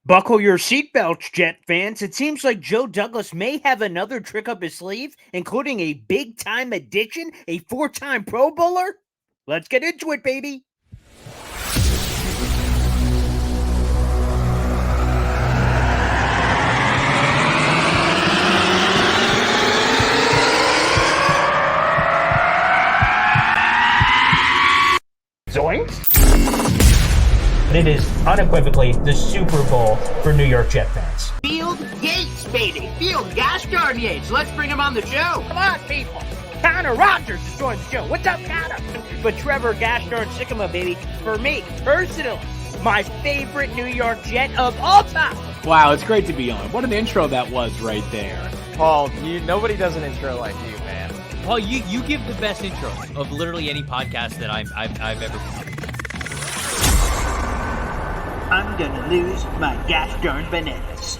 Buckle your seatbelts, Jet fans. It seems like Joe Douglas may have another trick up his sleeve, including a big-time addition, a four-time Pro Bowler. Let's get into it, baby. Zoinks! It is unequivocally the Super Bowl for New York Jet fans. Field Yates, baby. Field gosh darn Yates. Let's bring him on the show. Come on, people. Connor Rogers is joining the show. What's up, Connor? But Trevor gosh darn Sycamore, baby, for me, personally, my favorite New York Jet of all time. Wow, it's great to be on. What an intro that was right there. Paul, nobody does an intro like you, man. Paul, you give the best intro of literally any podcast that I've ever been. I'm gonna lose my gosh darn bananas.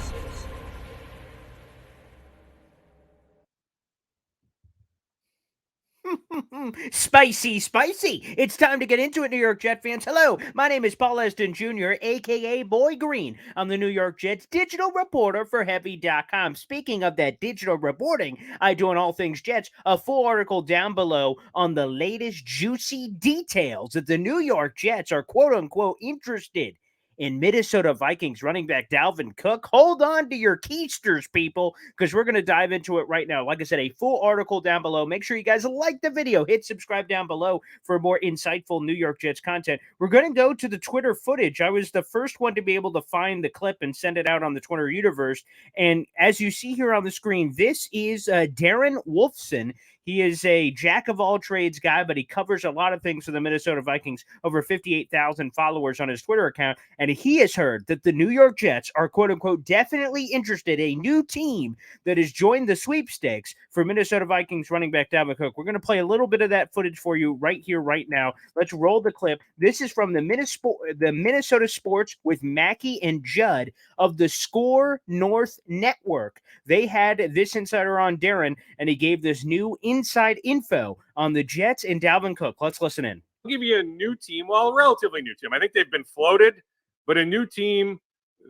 Spicy, spicy. It's time to get into it, New York Jet fans. Hello, my name is Paul Eston Jr., a.k.a. Boy Green. I'm the New York Jets digital reporter for Heavy.com. Speaking of that digital reporting, I do on all things Jets, a full article down below on the latest juicy details that the New York Jets are quote-unquote interested in Minnesota Vikings running back Dalvin Cook. Hold on to your keisters, people, because we're going to dive into it right now. Like I said, a full article down below. Make sure you guys like the video. Hit subscribe down below for more insightful New York Jets content. We're going to go to the Twitter footage. I was the first one to be able to find the clip and send it out on the Twitter universe. And as you see here on the screen, this is Darren Wolfson. He is a jack-of-all-trades guy, but he covers a lot of things for the Minnesota Vikings, over 58,000 followers on his Twitter account, and he has heard that the New York Jets are, quote-unquote, definitely interested, a new team that has joined the sweepstakes for Minnesota Vikings running back Dalvin Cook. We're going to play a little bit of that footage for you right here, right now. Let's roll the clip. This is from the Minnesota Sports with Mackey and Judd of the Score North Network. They had this insider on Darren, and he gave this new inside info on the Jets and Dalvin Cook. Let's listen in. I'll give you a new team, well, a relatively new team. I think they've been floated, but a new team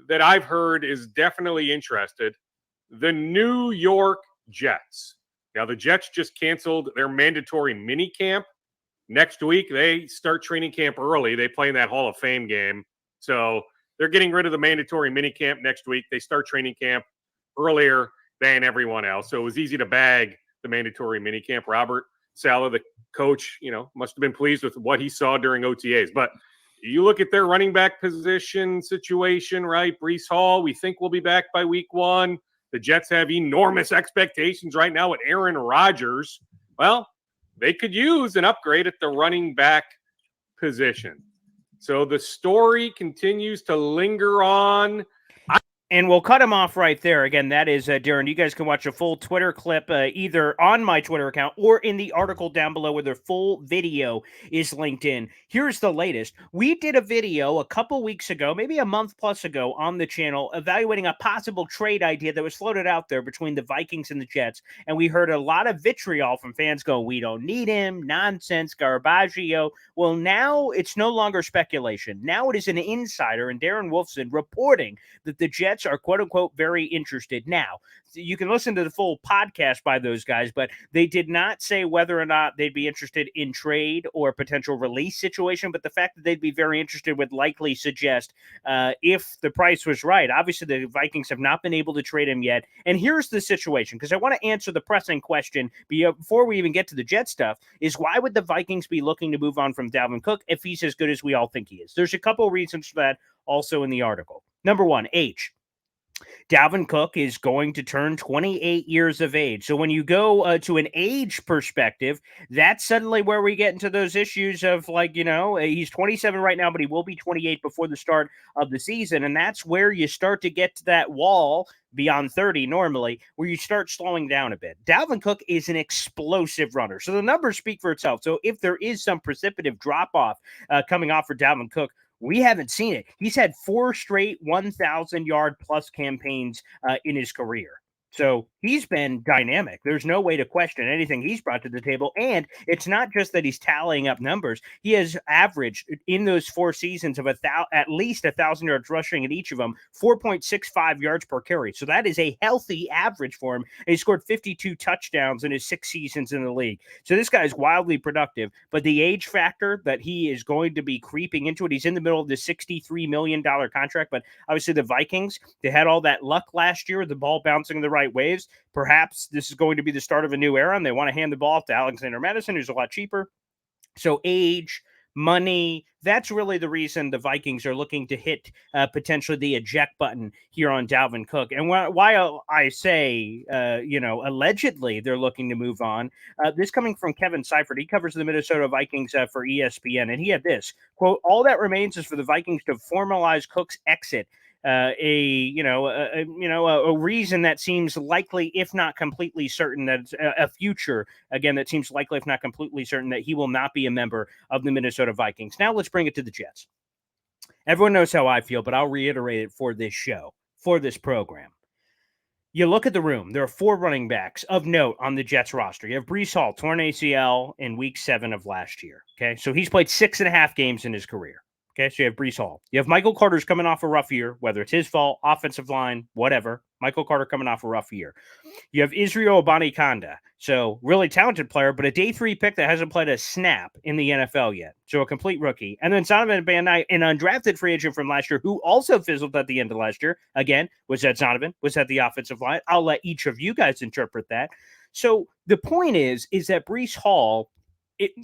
that I've heard is definitely interested. The New York Jets. Now, the Jets just canceled their mandatory mini camp. Next week, they start training camp early. They play in that Hall of Fame game. So they're getting rid of the mandatory mini camp next week. They start training camp earlier than everyone else. So it was easy to bag the mandatory minicamp. Robert Saleh, the coach, must have been pleased with what he saw during OTAs. But you look at their running back position situation, right? Breece Hall, we think will be back by week 1. The Jets have enormous expectations right now with Aaron Rodgers. Well, they could use an upgrade at the running back position. So the story continues to linger on. And we'll cut him off right there. Again, that is Darren. You guys can watch a full Twitter clip either on my Twitter account or in the article down below where the full video is linked in. Here's the latest. We did a video a couple weeks ago, maybe a month plus ago on the channel, evaluating a possible trade idea that was floated out there between the Vikings and the Jets. And we heard a lot of vitriol from fans going, we don't need him, nonsense, garbaggio. Well, now it's no longer speculation. Now it is an insider, and Darren Wolfson reporting that the Jets are quote-unquote very interested. Now, you can listen to the full podcast by those guys, but they did not say whether or not they'd be interested in trade or potential release situation, but the fact that they'd be very interested would likely suggest if the price was right. Obviously, the Vikings have not been able to trade him yet, and here's the situation, because I want to answer the pressing question before we even get to the Jet stuff, is why would the Vikings be looking to move on from Dalvin Cook if he's as good as we all think he is? There's a couple reasons for that also in the article. Number one, age. Dalvin Cook is going to turn 28 years of age. So when you go to an age perspective, that's suddenly where we get into those issues of he's 27 right now, but he will be 28 before the start of the season. And that's where you start to get to that wall beyond 30 normally, where you start slowing down a bit. Dalvin Cook is an explosive runner. So the numbers speak for itself. So if there is some precipitative drop-off coming off for Dalvin Cook, we haven't seen it. He's had 4 straight 1,000-yard-plus campaigns in his career. So he's been dynamic. There's no way to question anything he's brought to the table. And it's not just that he's tallying up numbers. He has averaged in those 4 seasons of at least 1,000 yards rushing in each of them, 4.65 yards per carry. So that is a healthy average for him. And he scored 52 touchdowns in his 6 seasons in the league. So this guy is wildly productive. But the age factor that he is going to be creeping into it, he's in the middle of the $63 million contract. But obviously the Vikings, they had all that luck last year, the ball bouncing the right waves. Perhaps this is going to be the start of a new era, and they want to hand the ball off to Alexander Madison, who's a lot cheaper. So age, money, that's really the reason the Vikings are looking to hit potentially the eject button here on Dalvin Cook. And why I say, allegedly they're looking to move on, this coming from Kevin Seifert. He covers the Minnesota Vikings for ESPN, and he had this, quote, "All that remains is for the Vikings to formalize Cook's exit. A reason that seems likely, if not completely certain, that a future, again, that seems likely, if not completely certain, that he will not be a member of the Minnesota Vikings." Now let's bring it to the Jets. Everyone knows how I feel, but I'll reiterate it for this show, for this program. You look at the room. There are 4 running backs of note on the Jets roster. You have Breece Hall, torn ACL in week 7 of last year. Okay, so he's played 6.5 games in his career. Okay, so you have Breece Hall. You have Michael Carter's coming off a rough year, whether it's his fault, offensive line, whatever. Michael Carter coming off a rough year. You have Israel Abanikanda. So really talented player, but a day 3 pick that hasn't played a snap in the NFL yet. So a complete rookie. And then Zonovan Banai, an undrafted free agent from last year who also fizzled at the end of last year. Again, was that Zonovan? Was that the offensive line? I'll let each of you guys interpret that. So the point is that Breece Hall,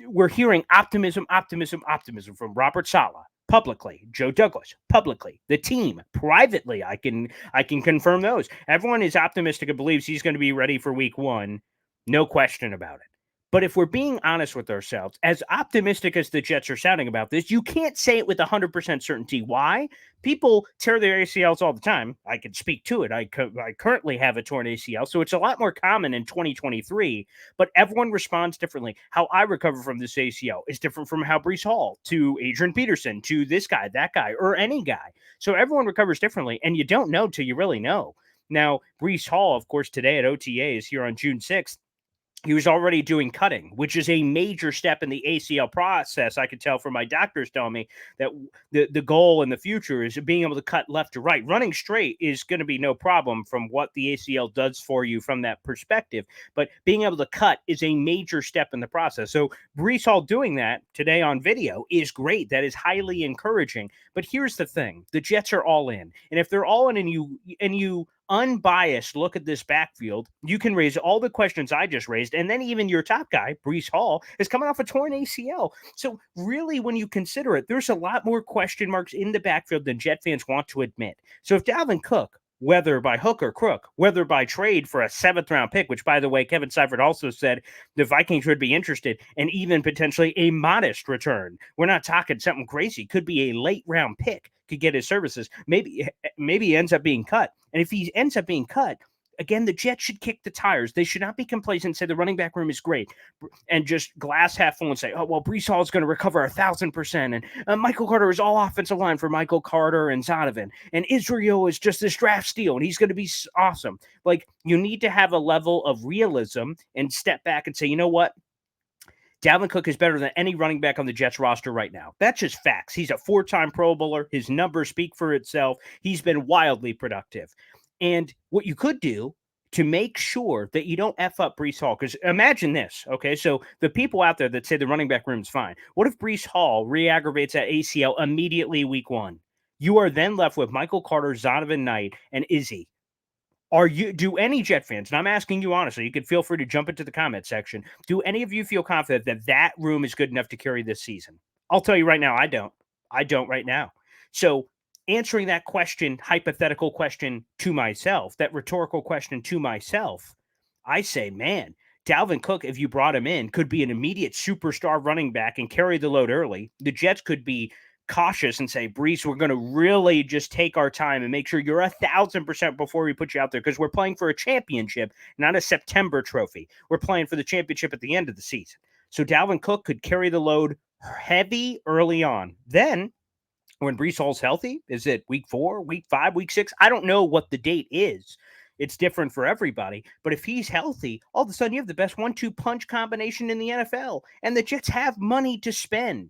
we're hearing optimism from Robert Saleh publicly, Joe Douglas publicly, the team privately. I can confirm those. Everyone is optimistic and believes he's going to be ready for week 1. No question about it. But if we're being honest with ourselves, as optimistic as the Jets are sounding about this, you can't say it with 100% certainty. Why? People tear their ACLs all the time. I can speak to it. I currently have a torn ACL, so it's a lot more common in 2023, but everyone responds differently. How I recover from this ACL is different from how Breece Hall to Adrian Peterson to this guy, that guy, or any guy. So everyone recovers differently, and you don't know till you really know. Now, Breece Hall, of course, today at OTAs here on June 6th, he was already doing cutting, which is a major step in the ACL process. I could tell from my doctors telling me that the goal in the future is being able to cut left to right. Running straight is going to be no problem from what the ACL does for you from that perspective. But being able to cut is a major step in the process. So Breece Hall doing that today on video is great. That is highly encouraging. But here's the thing. The Jets are all in. And if they're all in and you unbiased look at this backfield, you can raise all the questions I just raised. And then even your top guy, Breece Hall, is coming off a torn ACL. So really, when you consider it, there's a lot more question marks in the backfield than Jet fans want to admit. So if Dalvin Cook, whether by hook or crook, whether by trade for a 7th round pick, which, by the way, Kevin Seifert also said the Vikings would be interested, and even potentially a modest return. We're not talking something crazy. Could be a late round pick, could get his services. Maybe he ends up being cut. And if he ends up being cut, again, the Jets should kick the tires. They should not be complacent and say the running back room is great and just glass half full and say, oh, well, Breece Hall is going to recover 1,000%. And Michael Carter is all offensive line for Michael Carter and Zonovan. And Israel is just this draft steal, and he's going to be awesome. Like, you need to have a level of realism and step back and say, you know what? Dalvin Cook is better than any running back on the Jets roster right now. That's just facts. He's a 4-time Pro Bowler. His numbers speak for itself. He's been wildly productive. And what you could do to make sure that you don't F up Breece Hall, because imagine this, okay? So the people out there that say the running back room is fine, what if Breece Hall re-aggravates that ACL immediately week 1? You are then left with Michael Carter, Zonovan Knight, and Izzy. Do any Jet fans, and I'm asking you honestly, you could feel free to jump into the comment section, do any of you feel confident that that room is good enough to carry this season? I'll tell you right now, I don't. I don't right now. So answering that question, hypothetical question to myself, that rhetorical question to myself, I say, man, Dalvin Cook, if you brought him in, could be an immediate superstar running back and carry the load early. The Jets could be cautious and say, Breece, we're going to really just take our time and make sure you're 1,000% before we put you out there, because we're playing for a championship, not a September trophy. We're playing for the championship at the end of the season. So Dalvin Cook could carry the load heavy early on. Then when Breece Hall's healthy, is it week 4, week 5, week 6? I don't know what the date is. It's different for everybody. But if he's healthy, all of a sudden you have the best 1-2 punch combination in the NFL. And the Jets have money to spend.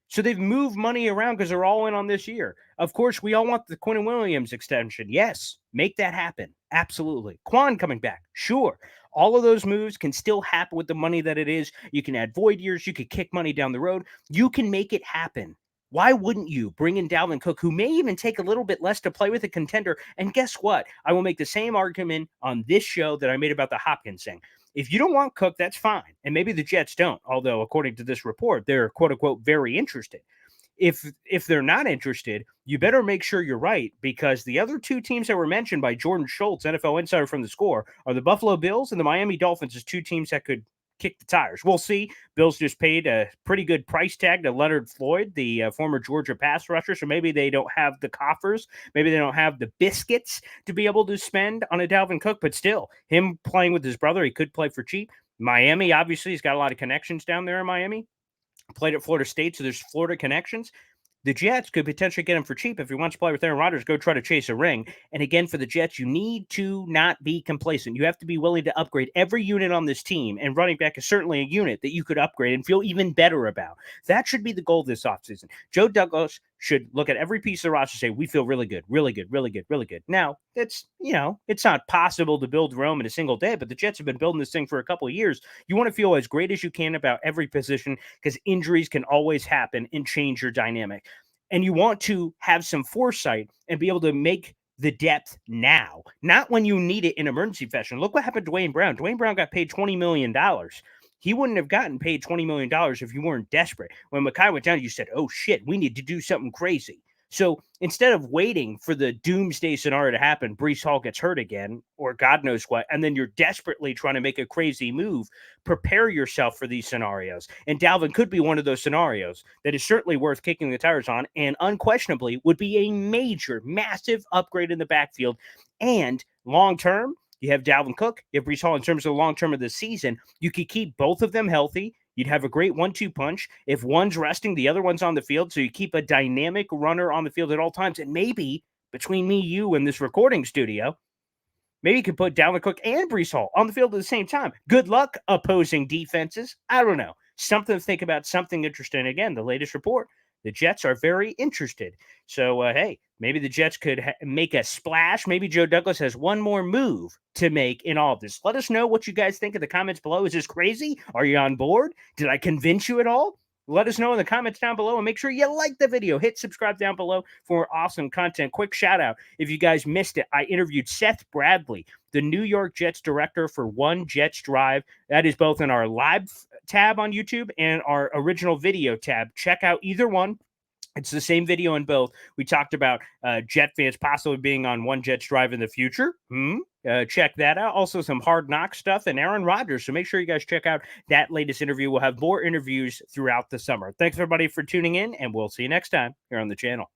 So they've moved money around because they're all in on this year. Of course, we all want the Quinn Williams extension. Yes, make that happen. Absolutely. Quan coming back. Sure. All of those moves can still happen with the money that it is. You can add void years. You could kick money down the road. You can make it happen. Why wouldn't you bring in Dalvin Cook, who may even take a little bit less to play with a contender? And guess what? I will make the same argument on this show that I made about the Hopkins thing. If you don't want Cook, that's fine. And maybe the Jets don't, although according to this report, they're quote unquote very interested. If they're not interested, you better make sure you're right, because the other two teams that were mentioned by Jordan Schultz, NFL insider from The Score, are the Buffalo Bills and the Miami Dolphins as two teams that could kick the tires. We'll see. Bills just paid a pretty good price tag to Leonard Floyd, the former Georgia pass rusher, so maybe they don't have the coffers, maybe they don't have the biscuits to be able to spend on a Dalvin Cook, but still, him playing with his brother, he could play for cheap. Miami, obviously, he's got a lot of connections down there in Miami. Played at Florida State, so there's Florida connections. The Jets could potentially get him for cheap. If he wants to play with Aaron Rodgers, go try to chase a ring. And again, for the Jets, you need to not be complacent. You have to be willing to upgrade every unit on this team, and running back is certainly a unit that you could upgrade and feel even better about. That should be the goal this offseason. Joe Douglas should look at every piece of the roster and say, we feel really good, really good, really good, really good. Now, it's not possible to build Rome in a single day, but the Jets have been building this thing for a couple of years. You want to feel as great as you can about every position, because injuries can always happen and change your dynamic. And you want to have some foresight and be able to make the depth now, not when you need it in emergency fashion. Look what happened to Dwayne Brown. Dwayne Brown got paid $20 million. He wouldn't have gotten paid $20 million if you weren't desperate. When Mekhi went down, you said, oh, shit, we need to do something crazy. So instead of waiting for the doomsday scenario to happen, Breece Hall gets hurt again, or God knows what, and then you're desperately trying to make a crazy move, prepare yourself for these scenarios. And Dalvin could be one of those scenarios that is certainly worth kicking the tires on, and unquestionably would be a major, massive upgrade in the backfield. And long-term, you have Dalvin Cook, you have Breece Hall. In terms of the long-term of the season, you could keep both of them healthy. You'd have a great 1-2 punch. If one's resting, the other one's on the field. So you keep a dynamic runner on the field at all times. And maybe between me, you, and this recording studio, maybe you could put Dalvin Cook and Breece Hall on the field at the same time. Good luck opposing defenses. I don't know. Something to think about, something interesting. Again, the latest report, the Jets are very interested. So, hey, maybe the Jets could make a splash. Maybe Joe Douglas has one more move to make in all of this. Let us know what you guys think in the comments below. Is this crazy? Are you on board? Did I convince you at all? Let us know in the comments down below, and make sure you like the video. Hit subscribe down below for more awesome content. Quick shout out. If you guys missed it, I interviewed Seth Bradley, the New York Jets director for One Jets Drive. That is both in our live tab on YouTube and our original video tab. Check out either one. It's the same video in both. We talked about Jet fans possibly being on One Jets Drive in the future. Check that out. Also, some Hard Knock stuff and Aaron Rodgers. So make sure you guys check out that latest interview. We'll have more interviews throughout the summer. Thanks, everybody, for tuning in, and we'll see you next time here on the channel.